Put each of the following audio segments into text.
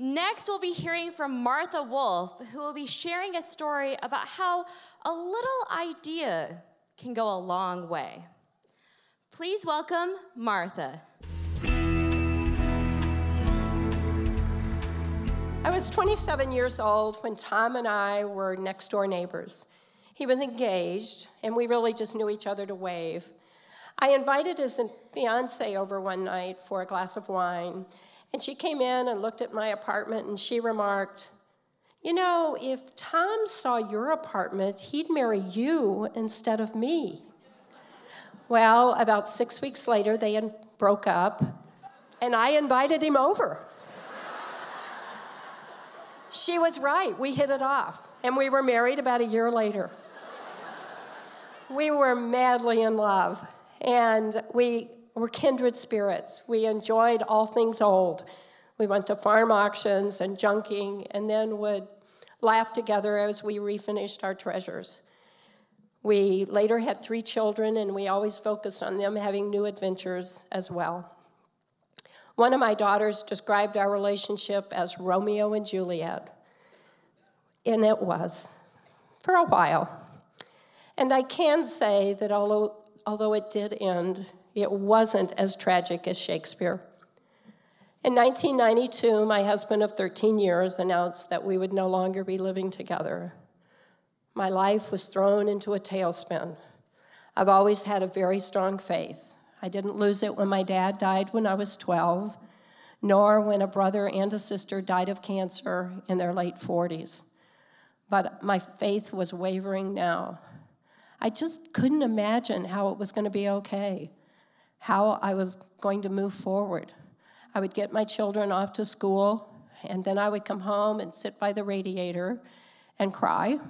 Next, we'll be hearing from Martha Wolf, who will be sharing a story about how a little idea can go a long way. Please welcome Martha. I was 27 years old when Tom and I were next-door neighbors. He was engaged, and we really just knew each other to wave. I invited his fiancée over one night for a glass of wine, and she came in and looked at my apartment, and she remarked, "You know, if Tom saw your apartment, he'd marry you instead of me." Well, about 6 weeks later, they broke up, and I invited him over. She was right. We hit it off, and we were married about a year later. We were madly in love, and we were kindred spirits. We enjoyed all things old. We went to farm auctions and junking, and then would laugh together as we refinished our treasures. We later had 3 children, and we always focused on them having new adventures as well. One of my daughters described our relationship as Romeo and Juliet, and it was, for a while. And I can say that although it did end, it wasn't as tragic as Shakespeare. In 1992, my husband of 13 years announced that we would no longer be living together. My life was thrown into a tailspin. I've always had a very strong faith. I didn't lose it when my dad died when I was 12, nor when a brother and a sister died of cancer in their late 40s. But my faith was wavering now. I just couldn't imagine how it was going to be okay, how I was going to move forward. I would get my children off to school, and then I would come home and sit by the radiator and cry.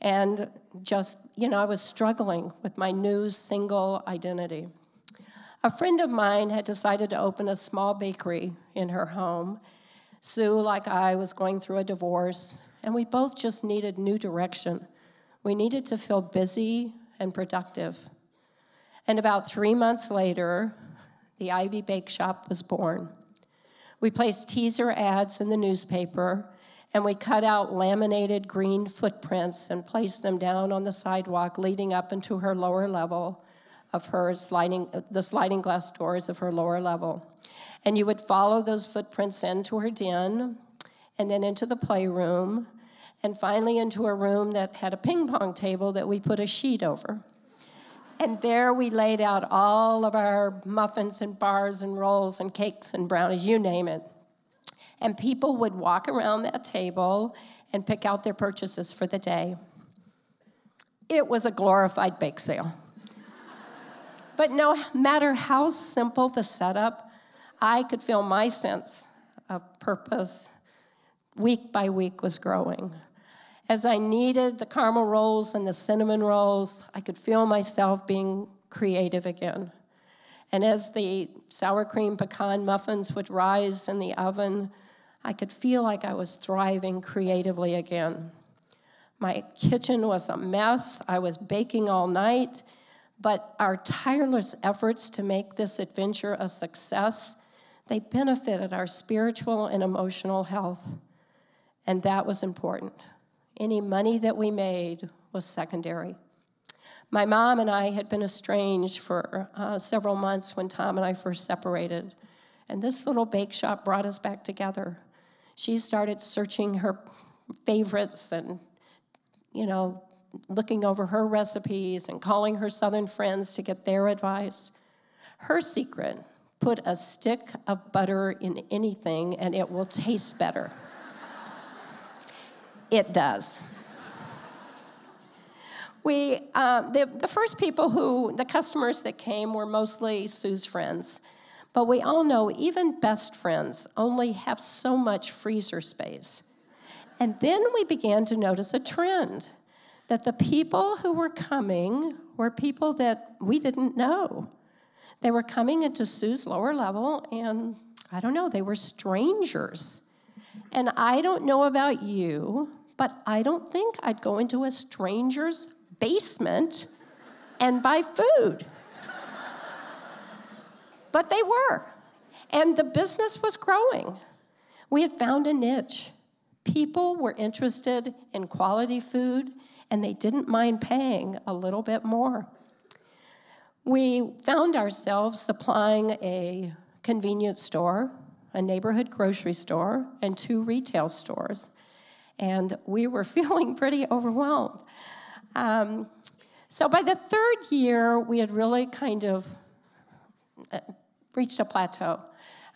And just, I was struggling with my new single identity. A friend of mine had decided to open a small bakery in her home. Sue, like I, was going through a divorce, and we both just needed new direction. We needed to feel busy and productive. And about 3 months later, the Ivy Bake Shop was born. We placed teaser ads in the newspaper, and we cut out laminated green footprints and placed them down on the sidewalk leading up into her lower level of the sliding glass doors of her lower level. And you would follow those footprints into her den, and then into the playroom, and finally into a room that had a ping pong table that we put a sheet over. And there we laid out all of our muffins and bars and rolls and cakes and brownies, you name it. And people would walk around that table and pick out their purchases for the day. It was a glorified bake sale. But no matter how simple the setup, I could feel my sense of purpose week by week was growing. As I kneaded the caramel rolls and the cinnamon rolls, I could feel myself being creative again. And as the sour cream pecan muffins would rise in the oven, I could feel like I was thriving creatively again. My kitchen was a mess. I was baking all night. But our tireless efforts to make this adventure a success, they benefited our spiritual and emotional health. And that was important. Any money that we made was secondary. My mom and I had been estranged for several months when Tom and I first separated. And this little bake shop brought us back together. She started searching her favorites and, looking over her recipes and calling her Southern friends to get their advice. Her secret, put a stick of butter in anything and it will taste better. It does. The first the customers that came were mostly Sue's friends. But we all know even best friends only have so much freezer space. And then we began to notice a trend, that the people who were coming were people that we didn't know. They were coming into Sue's lower level, and I don't know, they were strangers. And I don't know about you, but I don't think I'd go into a stranger's basement and buy food. But they were, and the business was growing. We had found a niche. People were interested in quality food, and they didn't mind paying a little bit more. We found ourselves supplying a convenience store, a neighborhood grocery store, and 2 retail stores. And we were feeling pretty overwhelmed. So by the 3rd year, we had really kind of reached a plateau.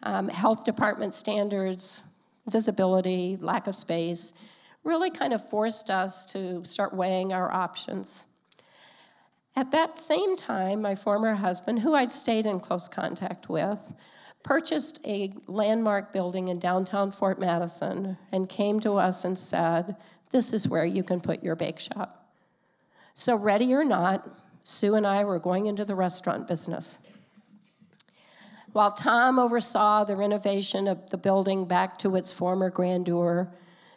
Health department standards, visibility, lack of space, really kind of forced us to start weighing our options. At that same time, my former husband, who I'd stayed in close contact with, purchased a landmark building in downtown Fort Madison and came to us and said, "This is where you can put your bake shop." So ready or not, Sue and I were going into the restaurant business. While Tom oversaw the renovation of the building back to its former grandeur,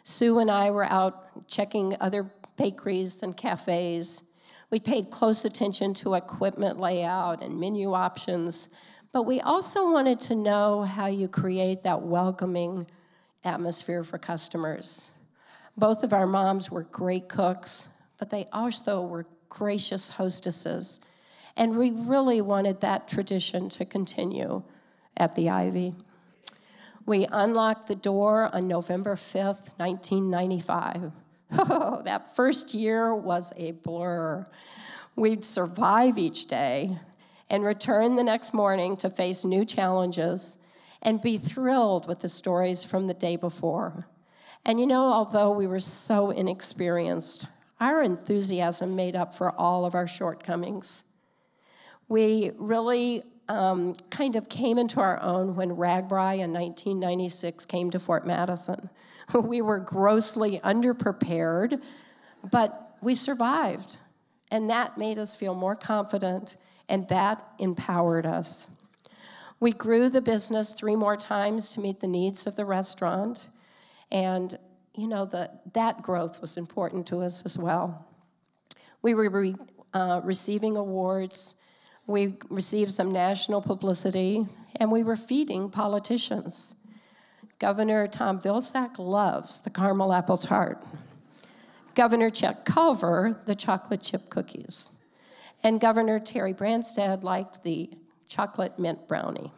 Sue and I were out checking other bakeries and cafes. We paid close attention to equipment layout and menu options, but we also wanted to know how you create that welcoming atmosphere for customers. Both of our moms were great cooks, but they also were gracious hostesses, and we really wanted that tradition to continue at the Ivy. We unlocked the door on November 5th, 1995. Oh, that first year was a blur. We'd survive each day and return the next morning to face new challenges and be thrilled with the stories from the day before. And you know, although we were so inexperienced, our enthusiasm made up for all of our shortcomings. We really kind of came into our own when RAGBRAI in 1996 came to Fort Madison. We were grossly underprepared, but we survived, and that made us feel more confident, and that empowered us. We grew the business 3 more times to meet the needs of the restaurant, and you know, that growth was important to us as well. We were receiving awards, we received some national publicity, and we were feeding politicians. Governor Tom Vilsack loves the caramel apple tart. Governor Chet Culver, the chocolate chip cookies. And Governor Terry Branstad liked the chocolate mint brownie.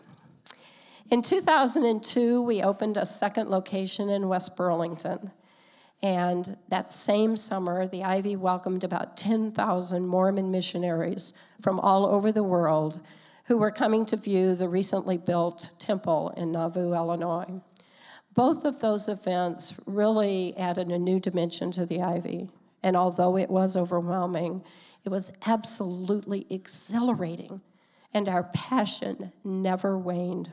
In 2002, we opened a second location in West Burlington. And that same summer, the Ivy welcomed about 10,000 Mormon missionaries from all over the world who were coming to view the recently built temple in Nauvoo, Illinois. Both of those events really added a new dimension to the Ivy. And although it was overwhelming, it was absolutely exhilarating, and our passion never waned.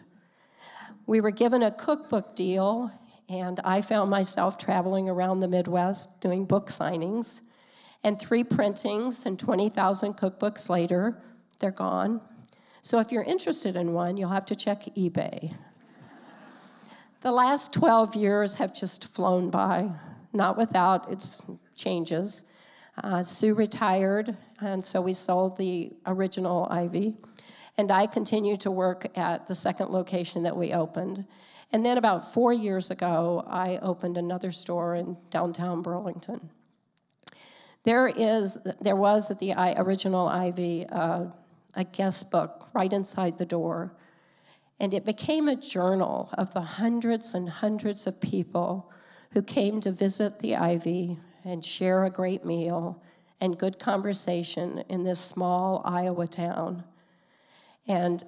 We were given a cookbook deal, and I found myself traveling around the Midwest doing book signings. And 3 printings and 20,000 cookbooks later, they're gone. So if you're interested in one, you'll have to check eBay. The last 12 years have just flown by, not without its changes. Sue retired, and so we sold the original Ivy. And I continued to work at the second location that we opened. And then about 4 years ago, I opened another store in downtown Burlington. There was at the original Ivy a guest book right inside the door. And it became a journal of the hundreds and hundreds of people who came to visit the Ivy and share a great meal and good conversation in this small Iowa town. And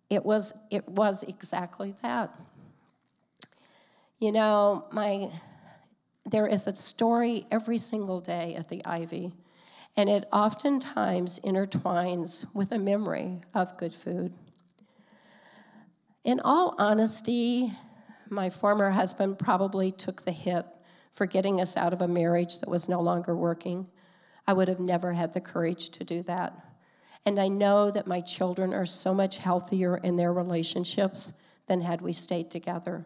it was exactly that. You know, there is a story every single day at the Ivy, and it oftentimes intertwines with a memory of good food. In all honesty, my former husband probably took the hit for getting us out of a marriage that was no longer working. I would have never had the courage to do that. And I know that my children are so much healthier in their relationships than had we stayed together.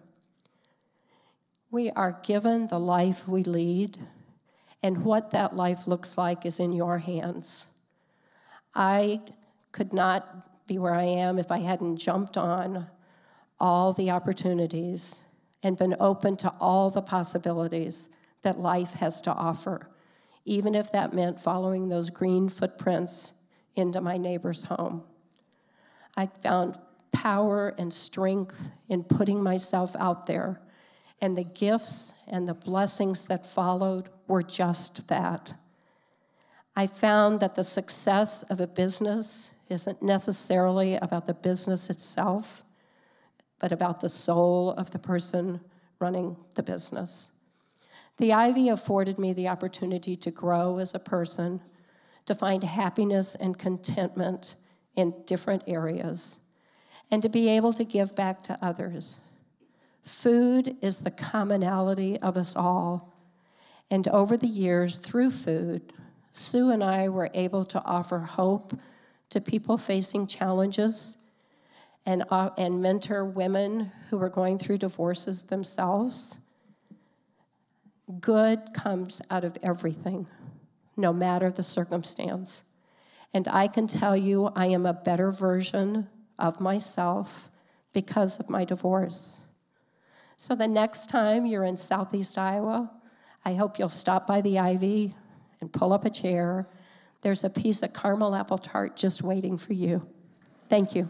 We are given the life we lead, and what that life looks like is in your hands. I could not be where I am if I hadn't jumped on all the opportunities and been open to all the possibilities that life has to offer, even if that meant following those green footprints into my neighbor's home. I found power and strength in putting myself out there, and the gifts and the blessings that followed were just that. I found that the success of a business isn't necessarily about the business itself, but about the soul of the person running the business. The Ivy afforded me the opportunity to grow as a person, to find happiness and contentment in different areas, and to be able to give back to others. Food is the commonality of us all, and over the years, through food, Sue and I were able to offer hope to people facing challenges and mentor women who are going through divorces themselves. Good comes out of everything, no matter the circumstance. And I can tell you I am a better version of myself because of my divorce. So the next time you're in Southeast Iowa, I hope you'll stop by the Ivy and pull up a chair. There's a piece of caramel apple tart just waiting for you. Thank you.